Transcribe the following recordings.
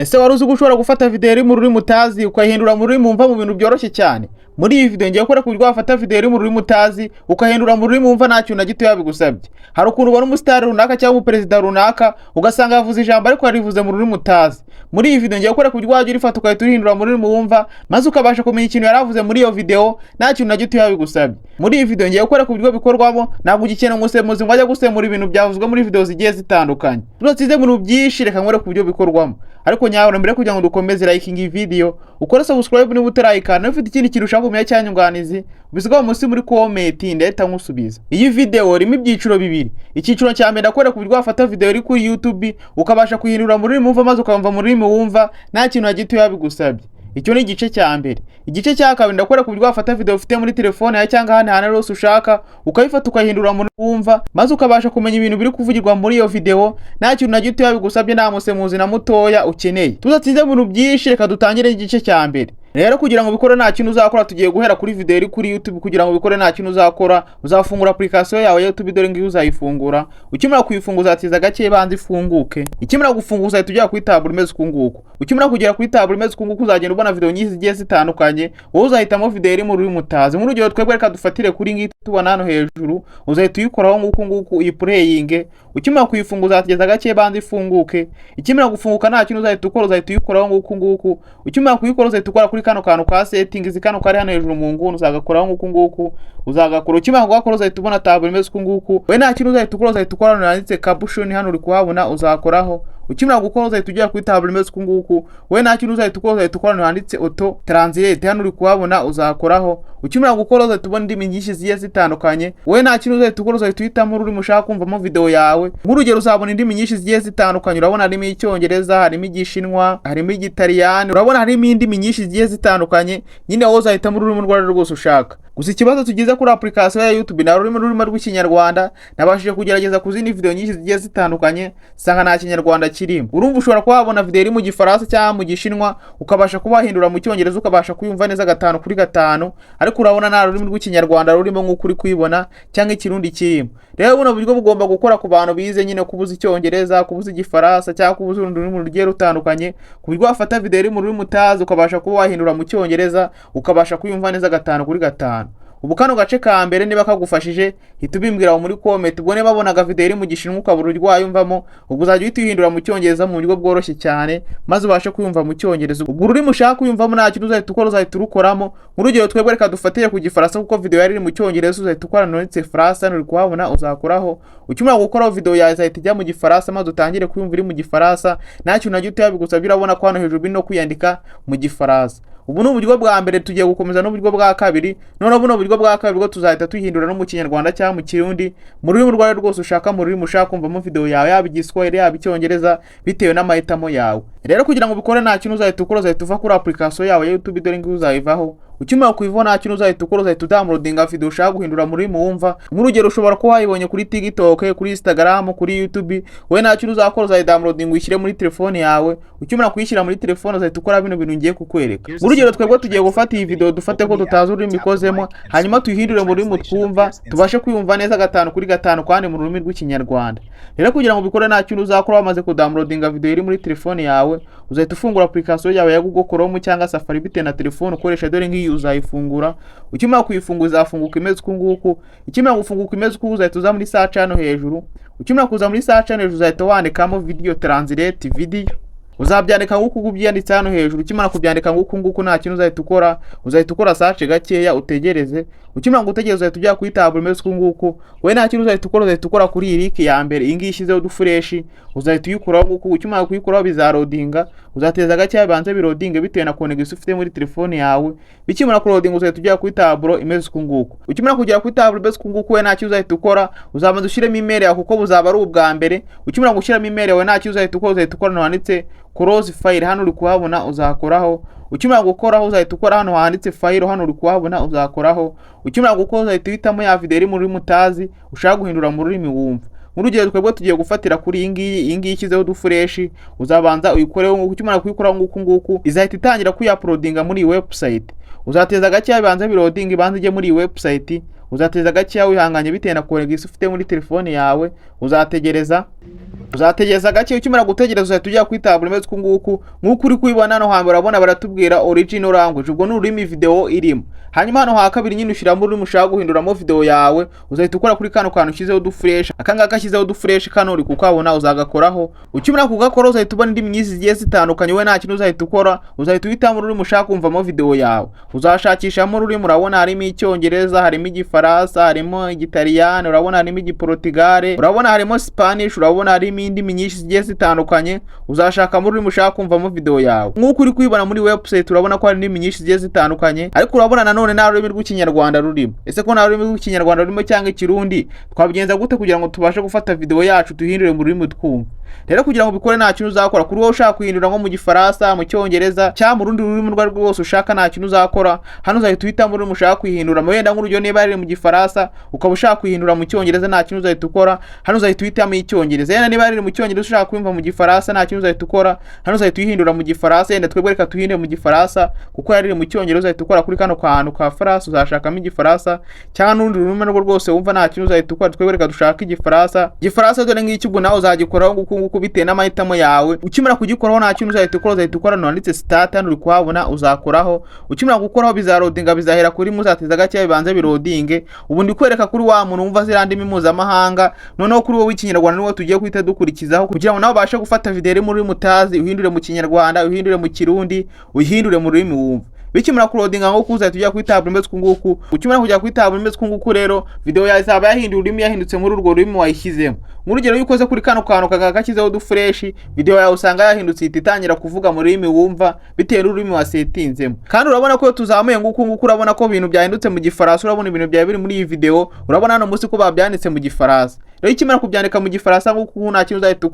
Ese wari uzi ko ushobora gufata video iri mu rurimi utazi ukayihindura mu rurimi wumva mu bintu byoroshye cyane? Muri iyi video ngiye gukora ku buryo wafata video iri mu rurimi utazi ukahindura mu rurimi wumva nta kintu na gito yabigusabye. Hari ukuntu ubona umustar runaka cyangwa umuperezida runaka ugasanga yavuze ijambo ariko yarivuze mu rurimi utazi. Muri iyi video ngiye gukora ku buryo wajya urifata ukahita urihindura mu rurimi wumva maze ukabasha kumenya ikintu yaravuze muri iyo video nta kintu na gito yabigusabye. Muri iyi video ngiye gukora ku buryo bikorwamo ntabwo ugikeneye umusemuzi ngo ajya gusemura ibintu byavuzwe muri video zigiye zitandukanye. Turatsinze mu bintu byinshi reka nkore ku buryo bikorwamo. Ariko nyawe mbere kugira ngo dukomeze liking iyi video ukora subscribe niba utarayikana ufite ikindi kintu ushaka kumenya cyanyunganizi ubisigaho munsi muri comment ndahita nkusubiza. Iyi video irimo ibyiciro bibiri. Icyiciro cya mbere ndakora ku buryo wafata video iri kuri YouTube ukabasha kuyihindura muri rurimi wumva maze ukamva muri rurimi wumva nta kintu na gito yabigusabye. Icyo ni igice cya mbere. Igice cya kabiri ndakora ku buryo wafata video ufite muri telefone ya cyangwa hane hane rose ushaka ukayifata ukahindura muri wumva maze ukabasha kumenya ibintu biri kuvugirwa muri iyo video nta kintu na gito yabigusabye nta musemuzi na mutoya ukeneye. Tuzatsinze mu bintu byinshi reka dutangire igice cya mbere. Rero kugira ngo bikore nta kintu uzakora tugiye guhera kuri video iri kuri YouTube. Kugira ngo bikore nta kintu uzakora uzafungura application yawe ya YouTube dore ngiyo uzayifungura. Ukimara kuyifunguza atiza gake banze ifunguke. Ikimara gufunguza tujya kuri tabule imeze kunguko. Ukimara kugera kuri tabule imeze kunguko uzagenda ubona video nyinshi zigiye zitandukanye. Wowe uzahitamo video iri mu rurimi utazi. Mu rugero twebwe reka dufatire kuri ngiyi tubona hano hejuru uzahita uyikoraho nguko uyi playing. Ukimara kuyifunguza atigeza gake banze ifunguke. Ikimara gufunguka nta kintu uzahita ukora uzahita uyikoraho nguko. Ukimara kuyikora uzahita ukora kuri kano kantu ka settings kano kari hano hejuru mu nguni uzagakoraho nguko uzagakora. Ukimara gukora uzahita ubona tabule imeze nguko. We nta kintu uzahita ukora uzahita ukora hano yanditse caption hano uri kuhabona uzakoraho. Ukimara gukora uzahita ujya kuri tabule imeze nguko. We nta kintu uzahita ukora uzahita ukora hano handitse auto translate hano uri kuhabona uzakoraho. Ukimara gukora uzahita ubona indimi nyinshi zigiye zitandukanye. We nta kintu uzahita ukora uzahita uhitamo ururimi ushaka kumvamo video yawe. Nk'urugero uzabona indimi nyinshi zigiye zitandukanye. Urabona harimo icyongereza, harimo igishinwa, harimo igitaliyani, urabona harimo indimi nyinshi zigiye zitandukanye. Nyine wowe uzahitamo ururimi rwari rwose ushaka. Gusa ikibazo tugize kuri application ya YouTube na rurimi rw'ikinyarwanda nabashije kugerageza kuzindi video nyinshi zigiye zitandukanye sanga nta kinyarwanda kirimo. Urumva ushobora kuhabona video iri mu gifaransa cyangwa mu gishinwa ukabasha kubahindura mu cyongereza ukabasha kuyumva neza 5 kuri 5 ariko urabona nta rurimi rw'ikinyarwanda rurimo nk'uko uri kwibona cyangwa ikirundi kirimo. Rero buno buryo bugomba gukora ku bantu bize nyine kubuza icyongereza, kubuza igifaransa cyangwa kubuza urundi rurimi rugiye rutandukanye ku buryo wafata video iri mu rurimi utazi ukabasha kubahindura mu cyongereza ukabasha kuyumva neza 5 kuri 5. Ubu kano gace ka mbere niba kagufashije hita ubimbwira muri comment. Ubwo niba babonaga video iri mu gishinwa ukabura urwayumvamo ubwo uzajya uhita uhindura mu cyongereza mu buryo bworoshye cyane maze ubashe kuyumva mu cyongereza. Ubwo ururimi ushaka kuyumvamo nta kintu uzahita ukora uzahita urukoramo. Urugero twebwe reka dufatire ku gifaransa kuko video yari iri mu cyongereza uzahita ukora nonetse France hano uri kuhabona uzakoraho. Ukimara gukora video yawe izahita ijya mu gifaransa maze utangire kuyumva iri mu gifaransa nta kintu na gito yabigusabye. Urabona ko hano hejuru bino kwiyandika mu gifaransa. Ubu ni uburyo bwa mbere tugiye gukomeza n'uburyo bwa kabiri. None buno buryo bwa kabiri bwo tuzahita tuhindura no mu kinyarwanda cyangwa mu kirundi mu rurimi rwawe rwose ushaka mu rurimi ushaka kumvamo video yawe yaba igiswahili yaba icyongereza bitewe n'amahitamo yawe. Rero kugira ngo bikore nta kintu uzahita ukora uzahita uva kuri application yawe ya YouTube dore ngiyo uzayivaho. Ukimara kuyivona nta kintu uzahita ukora uzahita downloadinga video ushaka guhindura muri wumva. Nk'urugero ushobora kuba wayibonye kuri TikTok, kuri Instagram, kuri YouTube. We nta kintu uzakora uzahita downloadinga uyishyire muri telefone yawe. Ukimara kuyishyira muri telefone uzahita ukora bino bintu ngiye kukwereka. Urugero twebwe tugiye gufata iyi video dufate ko tutazi ururimi ikozemo hanyuma tuyihindure mu rurimi twumva tubashe kuyumva neza 5 kuri 5 kandi mu rurimi rw'ikinyarwanda. Rero kugira ngo bikore nta kintu uzakora wamaze ku downloadinga video iri muri telefone yawe uzahita ufungura application yawe ya Google Chrome cyangwa Safari bitewe na telefone ukoresha dore ngiyi uzayifungura. Ukimara kuyifunguza afunguka imeze kunguko. Ikimara gufunguka imeze kunguko uzahita uza muri search hano hejuru. Ukimara kuza muri search hano hejuru uzahita wandikamo video translate video. Uzabyandika nguko ubyanditse hano hejuru. Ukimara kubyandika nguko nta kintu uzahita ukora uzahita ukora search gakeya utegereze. Ukimara gutegereza uzahita ujya kuri tabule imeze kunguko. We nta kintu uzahita ukora uzahita ukora kuri link ya mbere iyi ngiyi ishyizeho dufuresh uzahita uyikoraho nguko. Ukimara kuyikoraho bizarodinga uzateza gakeya banze birodinge bitewe na connection ufite muri telefone yawe. Bikimara kurodinga uzahita ujya kuri tabule imeze kunguko. Ukimara kugera kuri tabule imeze kunguko we nta kintu uzahita ukora uzabanza ushyiremo email yawe kuko buzaba ari ubwa mbere. Ukimara gushyiramo email yawe nta kintu uzahita ukora uzahita ukora handitse close file hano uri kuhabona uzakoraho. Ukimara gukoraho uzahita ukora hano handitse file hano uri kuhabona uzakoraho. Ukimara gukora uzahita uhitamo ya video iri mu rurimi utazi ushaka guhindura mu rurimi wumva. Urugero twebwe tugiye gufatira kuri iyi ngiyi ishyizeho dufuresh uzabanza uyikoreho nguko. Ukimara kuyikoraho nguko izahita itangira kuyaploadinga muri website. Uzateza gake yabanza birodinga ibanze ije muri website. uzateza gake wihanganye bitewe na konegisi ufite muri telefone yawe, uzategereza gake. Ukimara gutegereza uzahita ujya kuri tablet imeze nk'uku uri kubibona hano hambere urabona baratubwira original language, ubwo n'ururimi video irimo. Hanyuma hano ha kabiri nyine ushiramo ururimi ushaka guhinduramo video yawe, uzahita ukora kuri kano kantu ushyizeho du fresh, akangaka ashyizeho du fresh kano uri kukabona uzagakoraho. Ukimara kugakora uzahita ubona indimi nyinshi zigiye zitandukanye, we nta kintu uzahita ukora, uzahita uhitamo ururimi ushaka kumvamo video yawe, uzashakishamo ururimi. Urabona harimo Icyongereza, harimo Igifaransa, harimo Igitaliyani, urabona harimo Igiportugal, urabona harimo Spanish, urabona harimo indimi nyinshi zigiye zitandukanye. Uzashakamo ururimi ushaka kumvamo video yawe. Nk'uko uri kwibona muri website urabona ko hari indimi nyinshi zigiye zitandukanye, ariko urabona nanone nta rurimi rw'Ikinyarwanda rurimo. Ese ko nta rurimi rw'Ikinyarwanda rurimo cyangwa Ikirundi, twabigenza gute kugira ngo tubashe gufata video yacu tuhindure mu rurimi twumva? Rero kugira ngo bikore nta kintu uzakora. Kuri wowe ushaka kuhindura nko mu Gifaransa, mu Cyongereza cyangwa mu rundi rurimi rwo rwose ushaka, nta kintu uzakora. Hano uzahita uhitamo ururimi ushaka kuhindura. Wenda nk'urugero niba ari mu Gifaransa ukaba ushaka kuhindura mu Cyongereza, nta kintu uzahita ukora. Hano uzahita uhitamo Icyongereza. Yenda niba ari mu Cyongereza ushaka kumva mu Gifaransa, nta kintu uzahita ukora. Hano uzahita uhindura mu Gifaransa. Yenda twebwe reka tuhindure mu Gifaransa kuko yari mu Cyongereza, uzahita ukora kuri kano kantu ka France, uzashakamo Igifaransa cyangwa n'urundi rurimi rwo rwose wumva, nta kintu uzahita ukora. Twebwe reka dushaka Igifaransa. Igifaransa dore ngiki ubwo nawe uzagikoraho nguku bitewe n'amahitamo yawe. Ukimara kugikoraho nta kintu uzahita ukora, uzahita ukora nanditse start, hano uri kuhabona uzakoraho. Ukimara gukoraho bizarodinga, bizahera kuri muzateza gake bibanze birodinge. Ubu ndi kwereka kuri wa muntu wumva zirandimi mpuzamahanga, noneho kuri wowe Ikinyarwanda niwo tugiye kwita dukurikizaho kugira ngo nawe ubashe gufata video iri muri mutazi, uhindure mu Kinyarwanda, uhindure mu Kirundi, uhindure mu rurimi wumva. Bikimara kurodinga ngo kuza tujya kuri tablet imeze kunguku. Ukimara kujya kuri tablet imeze kunguku rero video yawe izaba yahinduye ururimi, yahindutse muri urwo rurimi wayishyizemo. Nk'urugero iyo ukoze kuri kano kantu kagakizeho du fresh, video yawe usanga yahindutse itangira kuvuga mu rurimi wumva bitewe n'ururimi wasetinzemo. Kandi urabona ko tuzamuye nguku urabona ko ibintu byahindutse mu Gifaransa, urabona ibintu byawe biri muri iyi video, urabona hano munsi ko babyanditse mu Gifaransa. Rero ikimara kubyandika mu Gifaransa nguku nta kintu uzahita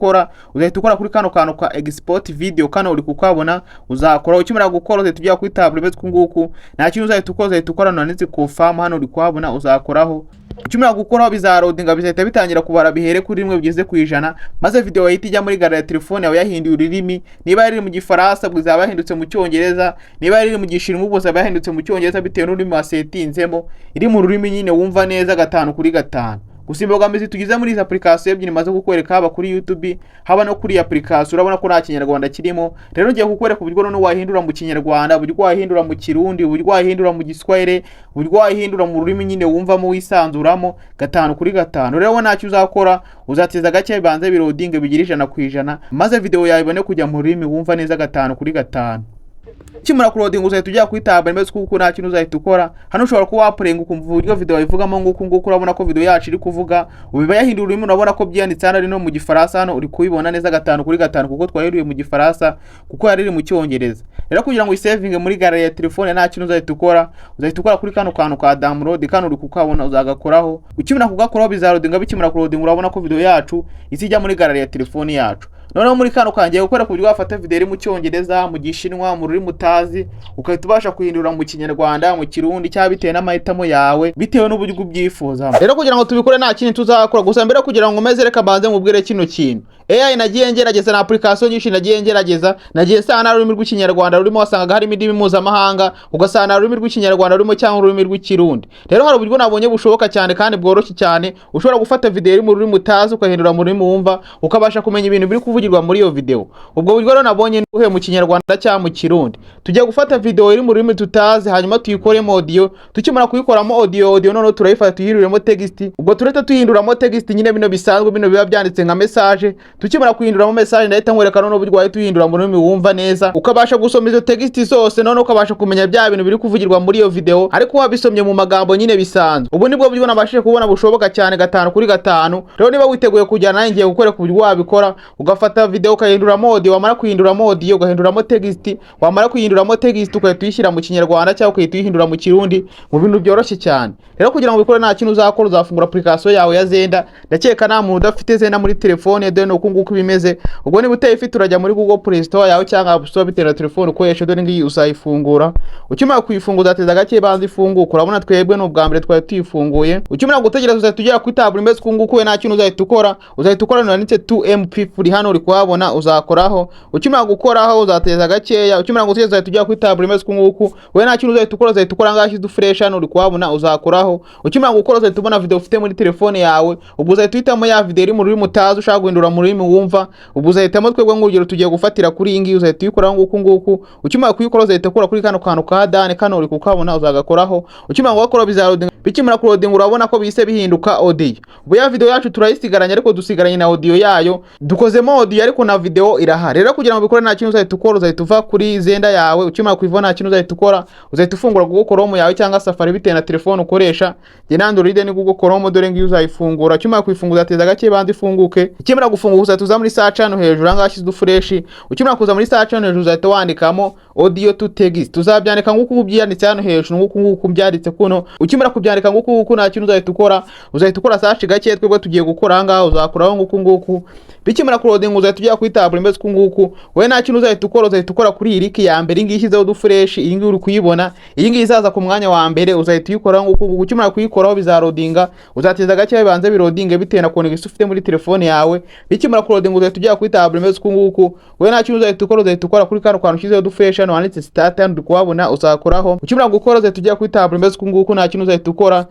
ukora kuri kano kantu ka export video, kano uri kukabona uzakora. Ukimara gukora uzahita ujya kuri tablet kunguku, nta kintu uzahita ukora nanditse confirm, hano uri kuhabona uzakoraho. Ukimara gukoraho bizarodinga, bizahita bitangira kubara bihere kuri rimwe bigeze ku 100, maze video yahita ijya muri gare ya telefone yawe yahinduye ururimi. Niba yari mu Gifaransa bwo izaba yahindutse mu Cyongereza, niba yari mu Gishinwa bwo izaba yahindutse mu Cyongereza bitewe n'ururimi wasetinzemo, iri mu rurimi nyine wumva neza 5/5. Gusa imbogamizi tugize muri izi application ebyiri maze kukwereka, haba kuri YouTube haba no kuri application, urabona ko nta Kinyarwanda kirimo. Rero ngiye kukwereka uburyo none wahindura mu Kinyarwanda, uburyo wahindura mu Kirundi, uburyo wahindura mu Giswahili, uburyo wahindura mu rurimi nyine wumvamo wisanzuramo 5/5. Rero ntacyo uzakora, uzateza gake bibanze birodinge bigira 100%, maze video yawe ibone kujya mu rurimi wumva neza 5/5. Kimara kurodinga uzahita ujya kuri tablet imeze kuko nta kintu uzahita ukora. Hano ushobora kuba wapurenga ukumva uburyo video ivugamo nguku urabona ko video yacu iri kuvuga, ubiba yahindura ururimi, urabona ko byanditse hano ari no mu Gifaransa, hano uri kubibona neza 5/5 kuko twahinduye mu Gifaransa kuko yari iri mu Cyongereza. Rero kugira ngo uyisavinge muri gare ya telefone nta kintu uzahita ukora kuri kano kantu ka download, kano uri kukabona uzagakoraho. Ukimara kugakoraho bizarodinga, bikimara kurodinga urabona ko video yacu izijya muri gare ya telefone yacu. Noneho muri kano kangiye gukora kuburyo wafata video iri mu Cyongereza, mu Gishinwa, mu rurimi utazi, ukahita ubasha kuhindura mu Kinyarwanda, mu Kirundi cyangwa bitewe n'amahitamo yawe, bitewe n'uburyo ubyifuza. Rero kugira ngo tubikore nta kintu tuzakora, gusa mbere kugira ngo umeze reka banze mubwire kino kintu. AI nagiye ngerageza na application nyinshi nagiye ngerageza, nagiye sana ururimi rw'Ikinyarwanda rurimo, wasanga harimo indimi mpuzamahanga, ugasana ururimi rw'Ikinyarwanda rurimo cyangwa ururimi rw'Ikirundi. Rero hari uburyo nabonye bushoboka cyane kandi bworoshye cyane, ushobora gufata video iri mu rurimi utazi ukahindura mu rurimi wumva, ukabasha kumenya ibintu biri kuvugirwa muri iyo video. Ubwo buryo rero nabonye uhe mu Kinyarwanda cyangwa mu Kirundi. Tujya gufata video iri mu rurimi tutazi, hanyuma tuyikoremo audio. Tukimara kuyikoramo audio noneho turayifata tuyihinduremo text. Ubwo tureta tuhinduramo text nyine bino bisanzwe, bino biba byanditse nka message. Tukimara kuhinduramo message ndahita nkwereka noneho uburyo wahe tuhindura mu rurimi wumva neza, ukabasha gusoma izo text zose, noneho ukabasha kumenya bya bintu biri kuvugirwa muri iyo video ariko wabisomye mu magambo nyine bisanzwe. Ubu nibwo buryo nabashije kubona bushoboka cyane 5/5. Rero niba witeguye kujyana nanjye ngiye gukora ku buryo wabikora, ugafata video ukahinduramo audio, wamara kuhinduramo audio ugahinduramo text, wamara kuhinduramo text ukahita uyishyira mu Kinyarwanda cyangwa ukahita uyihindura mu Kirundi, mu bintu byoroshye cyane. Rero kugira ngo ubikore nta kintu uzakora, uzafungura application yawe ya Zenda. Ndakeka nta muntu udafite Zenda muri telefone, dore uko nguko bimeze. Ubwo niba utayifite urajya muri Google Play Store yawe cyangwa App Store bitewe na telefone ukoresha, dore ngiyi usayifungura. Ukimara kuyifunguza ateza gake banze ifunguka, urabona twebwe no bwa mbere twari tuyifunguye. Ukimara gutegereza uzahita ujya kuri tablet imeze kunguko, we nta kintu uzahita ukora nanditse 2MP free, hano uri kuhabona uzakoraho. Ukimara gukoraho uzateza gakeya, ukimara guteza uzahita ujya kuri tablet imeze kunguku. We nta kintu uzahita ukora ngaho dufresh hano uri kuhabona uzakoraho. Ukimara gukora uzahita ubona video ufite muri telefone yawe, ubwo uzahita uhitamo ya video iri mu rurimi utazi ushaka guhindura mu rurimi wumva, ubwo uzahitamo twebwe ngurugero tugiye gufatira kuri iyi ngiyi uzahita uyikoraho nguku. Ukimara kuyikora uzahita ukora kuri kano kantu ka dane kano uri kukabona uzagakoraho. Ukimara gukora bizarodinga, bikimara kurodinga urabona ko bise bihinduka audio. Ubwo ya video yacu turayisigaranye ariko dusigaranye na audio yayo, dukozemo audio ariko na video irahari. Rero kugira ngo bikore nta kintu uzahita ukora, uzahita uva kuri Zenda yawe, ukimara kuyivana nta kintu uzahita ukora, uzahita ufungura Google Chrome yawe cyangwa Safari bitewe na telefone ukoresha. Je na Android ni Google Chrome dore ngiyo uzayifungura, ukimara kuyifunguza ateza gake bandi ifunguke. Ukimara gufunguza uzahita uza muri search hano hejuru angashyize dufresh. Ukimara kuza muri search hano hejuru uzahita wandikamo audio to text, tuzabyandika nguko byanditse hano hejuru nguko byanditse kuno. Ukimara kubyandika nguko nta kintu uzahita ukora, uzahita ukora search gake twebwe tugiye gukora aha uzakoraho nguko. Bikimara kurodinga uzahita ujya kuri tablet imeze kunguku. We nta kintu uzahita ukora kuri iyi link ya mbere ngiyi ishyizeho dufresh, iyi ngiyi uri kuyibona, iyi ngiyi izaza ku mwanya wa mbere uzahita uyikoraho nguko. Ukimara kuyikoraho bizarodinga, uzateza gake bibanze birodinge bitewe na connection ufite muri telefone yawe. Bikimara kurodinga uzahita ujya kuri tablet imeze kunguku. We nta kintu uzahita ukora kuri kano kantu ushyizeho dufresh hano handitse start hano uri kuhabona uzakoraho. Ukimara gukora uzahita ujya kuri tablet imeze kunguku, nta kintu uzahita ukora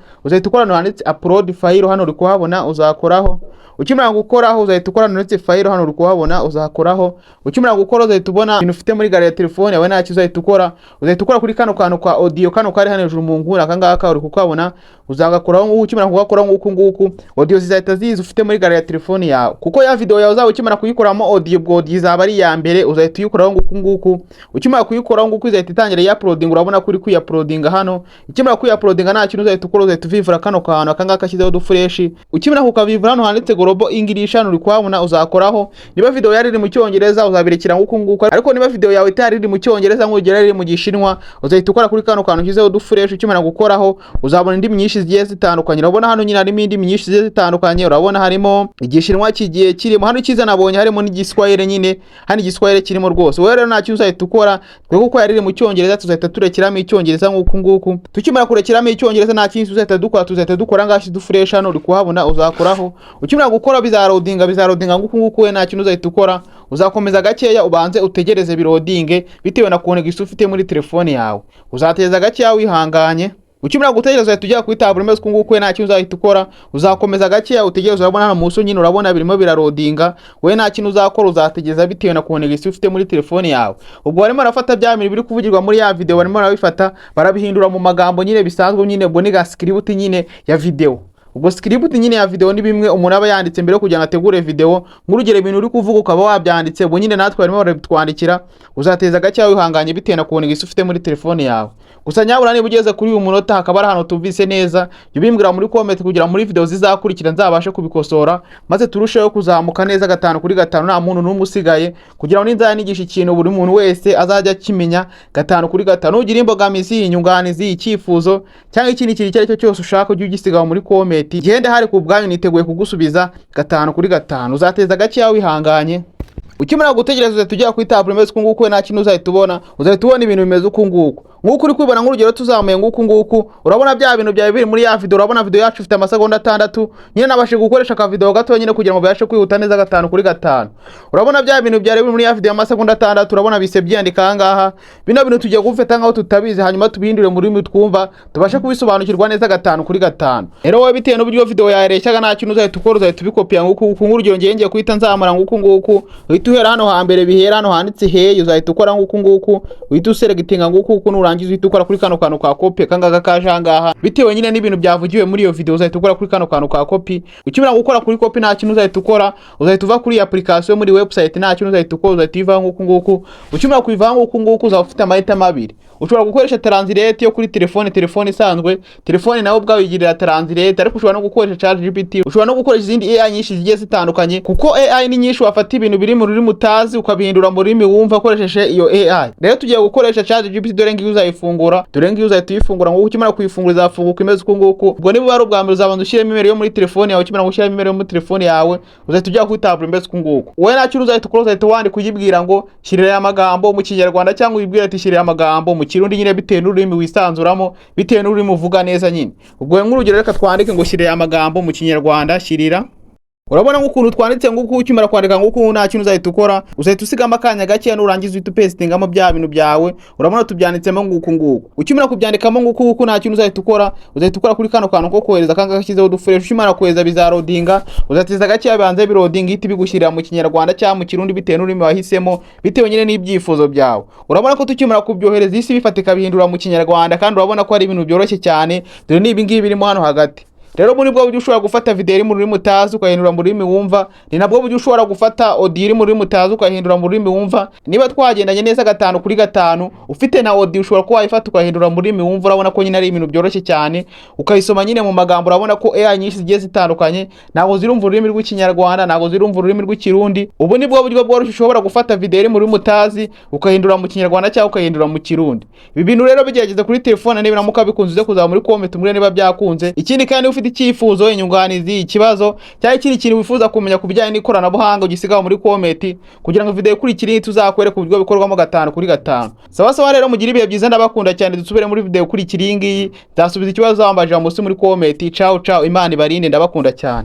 hano handitse upload file hano uri kuhabona uzakoraho. Ukimara gukoraho uzahita ukora ndetse file hano uri kuhabona uzakoraho. Ukimara gukora uzahita ubona ibintu ufite muri gare ya telefone yawe nta uzahita ukora kuri kano kantu kwa audio kano kari hano hejuru mu ngura akangaka uri kukabona uzagakoraho. Ukimara kugakoraho nguku audio zizahita ziza ufite muri gare ya telefone yawe, kuko ya video yawe uzawe ukimara kuyikoramo audio bwo izaba ari ya mbere uzahita uyikoraho nguku. Ukimara kuyikoraho nguku izahita itangira ya uploading, urabona kuri kuya-uploadinga hano. Ukimara kuya-uploadinga nta kintu uzahita ukora, uzahita uvivura kano kantu akangaka shyizeho dufresh. Ukimara kukavivura hano handitse Global English hano uri kuhabona uzakoraho. Niba video yari iri mu Cyongereza uzabirekera nguku, ariko niba video yawe itari iri mu Cyongereza nk'ugera iri mu Gishinwa uzahita ukora kuri kano kantu shyizeho dufresh. Ukimara gukoraho uzabona indimi nyinshi zigiye zitandukanye, urabona hano nyine harimo indimi nyinshi zigiye zitandukanye, urabona harimo Igishinwa kigiye kirimo hano, ikiza nabonye harimo n'Igiswahili nyine, hano Igiswahili kirimo rwose. Wewe rero nta kintu uzahita ukora kuko yari iri mu Cyongereza tuzahita turekeramo Icyongereza nguku. Tukimara kurekeramo Icyongereza nta kintu uzahita dukora ngashi dufresh hano uri kuhabona uzakoraho. Ukimara gukora bizarodinga nguku. We nta kintu uzahita ukora, uzakomeza gakeya ubanze utegereze birodinge bitewe na connection ufite muri telefone yawe, uzateza gakeya wihanganye. Ukimara gutegereza uzahita ujya kuri tablet imeze kunguku. We nta kintu uzahita ukora, uzakomeza gakeya utegereze. Urabona hano muso nyine urabona birimo birarodinga. We nta kintu uzakora, uzategereza bitewe na connection ufite muri telefone yawe. Ubwo barimo arafata bya bintu biri kuvugirwa muri ya video, barimo arabifata barabihindura mu magambo nyine bisanzwe nyine, ubwo ni ga script nyine ya video. Ubwo script nyine ya video ni bimwe umuntu aba yanditse mbere kugira ngo ategure video, nk'urugero ibintu uri kuvuga ukaba wabyanditse, ubwo nyine natwe barimo barabitwandikira, uzateza gakeya wihanganye bitewe na connection ufite muri telefone yawe. Gusa nyabura niba ugeze kuri uyu munota hakaba ari hano tuvise neza, bimbwira muri comment kugira muri video zizakurikira nzabashe kubikosora maze turusheho kuzamuka neza 5 kuri 5 nta muntu n'umwe usigaye, kugira ngo ninzanigisha ikintu buri muntu wese azajya kimenya 5 kuri 5. Ugira imbogamizi, inyunganizi, icyifuzo cyangwa ikindi kintu cyari cyo cyose ushaka ujye ugisiga muri comment, gende hari ku bwanyu niteguye kugusubiza 5 kuri 5. Uzateza gakeya wihanganye. Ukimara gutegereza uzahita ujya kuri tablet imeze kunguku, nta kintu uzahita ubona ibintu bimeze ukunguku. Nguko uri kwibona nk'urugero tuzamuye nguku, urabona bya bintu byawe biri muri ya video. Urabona video yacu ifite amasegonda 6 nyine nabashe gukoresha ka video gato nyine kugira ngo byashe kwihuta neza 5 kuri 5. Urabona bya bintu byari biri muri ya video amasegonda 6 urabona bise byandika ahangaha. Bino bintu tugiye gufata ngaho tutabizi hanyuma tubihindure muri rurimi twumva tubashe kubisobanukirwa neza 5 kuri 5. Rero wowe bitewe n'uburyo video yareshyaga nta kintu uzahita ukora, uzahita ubikopia nguku. Nk'urugero ngiye kuhita nzamara nguku uhita uhera hano hambere bihera hano handitse hey, uzahita ukora nguku uhita uselectinga nguku nurangiza uhita ukora kuri kano kantu ka copy kangaka kaje ahangaha bitewe nyine n'ibintu byavugiwe muri iyo video, uzahita ukora kuri kano kantu ka copy. Ukimara gukora kuri copy nta kintu uzahita ukora, uzahita uva kuri application muri website nta kintu uzahita ukora, uzahita iva nguku. Ukimara kuiva nguku uzaba ufite amahitamo abiri. Ushobora gukoresha translate yo kuri telefone isanzwe, telefone nawe ubwawe yigirira translate, ariko ushobora no gukoresha ChatGPT, ushobora no gukoresha izindi AI nyinshi zigiye zitandukanye, kuko AI ni nyinshi wafata ibintu biri mu rurimi utazi ukabihindura mu rurimi wumva ukoresheje iyo AI. Rero tugiye gukoresha ChatGPT, dore ngiyo uzayifungura, uzahita uyifungura ngo ukimara kuyifungura izafunguka imeze kunguku. Ubwo niba ari ubwa mbere uzabanza ushyiremo imeri yo muri telefone yawe, ukimara gushyiramo imeri yo muri telefone yawe uzahita ujya kuri tablet imeze kunguku. Wowe nta kintu uzahita ukora, uzahita wandika kuyibwira ngo shyirira amagambo mu Kinyarwanda cyangwa uyibwira ati shyirira amagambo mu Kirundi nyine bitewe n'ururimi wisanzuramo, bitewe n'ururimi uvuga neza nyine. Ubwo nk'urugero reka twandike ngo shyirira amagambo mu Kinyarwanda, shyirira urabona nk'ukuntu twanditse nguko ukimara kwandika nguko nta kintu uzahita ukora, uzahita usigamo akanya gake nurangiza uhita upestingamo bya bintu byawe. Urabona tubyanditsemo nguko ukimara kubyandikamo nguko nta kintu uzahita ukora, uzahita ukora kuri kano kantu ko kohereza kanga gashyizeho udufresh. Ukimara kohereza bizarodinga, uzatiza gake yabanze birodinga ihita bigushyirira mu Kinyarwanda cyangwa mu Kirundi bitewe n'ururimi wahisemo, bitewe nyine n'ibyifuzo byawe. Urabona ko tukimara kubyohereza isi bifatika bihindura mu Kinyarwanda, kandi urabona ko ari ibintu byoroshye cyane. Dore ni ibingibi birimo hano hagati. Rero muri bwo buryo ushobora gufata video iri mu rurimi utazi ukahindura mu rurimi wumva, ni nabwo buryo ushobora gufata audio iri mu rurimi utazi ukahindura mu rurimi wumva. Niba twagendanye neza 5/5 ufite na audio ushobora kuba wayifata ukahindura mu rurimi wumva. Urabona ko nyine ari ibintu byoroshye cyane, ukayisoma nyine mu magambo. Urabona ko AI nyinshi zigiye zitandukanye ntago zirumva ururimi rw'Ikinyarwanda, ntago zirumva ururimi rw'Ikirundi. Ubu ni bwo buryo bworoshye ushobora gufata video iri mu rurimi utazi ukahindura mu Kinyarwanda cyangwa ukahindura mu Kirundi. Ibi bintu rero bigerageza kuri telefone, niba namuka bikunze uze kuzaba muri comment umure niba byakunze. Ikindi kandi ufite icyifuzo, inyunganizi, ikibazo cyangwa ikindi kintu wifuza kumenya ku bijyanye n'ikoranabuhanga, ugisigaho muri comment kugira ngo video ikurikire tuzakwereka uburyo bikorwamo 5/5. Sawa rero mugire ibihe byiza, ndabakunda cyane. Dusubire muri video ikurikira iyi ngiyi, nzasubiza ikibazo wambaje munsi muri comment. Ciao, Imana ibarinde, ndabakunda cyane.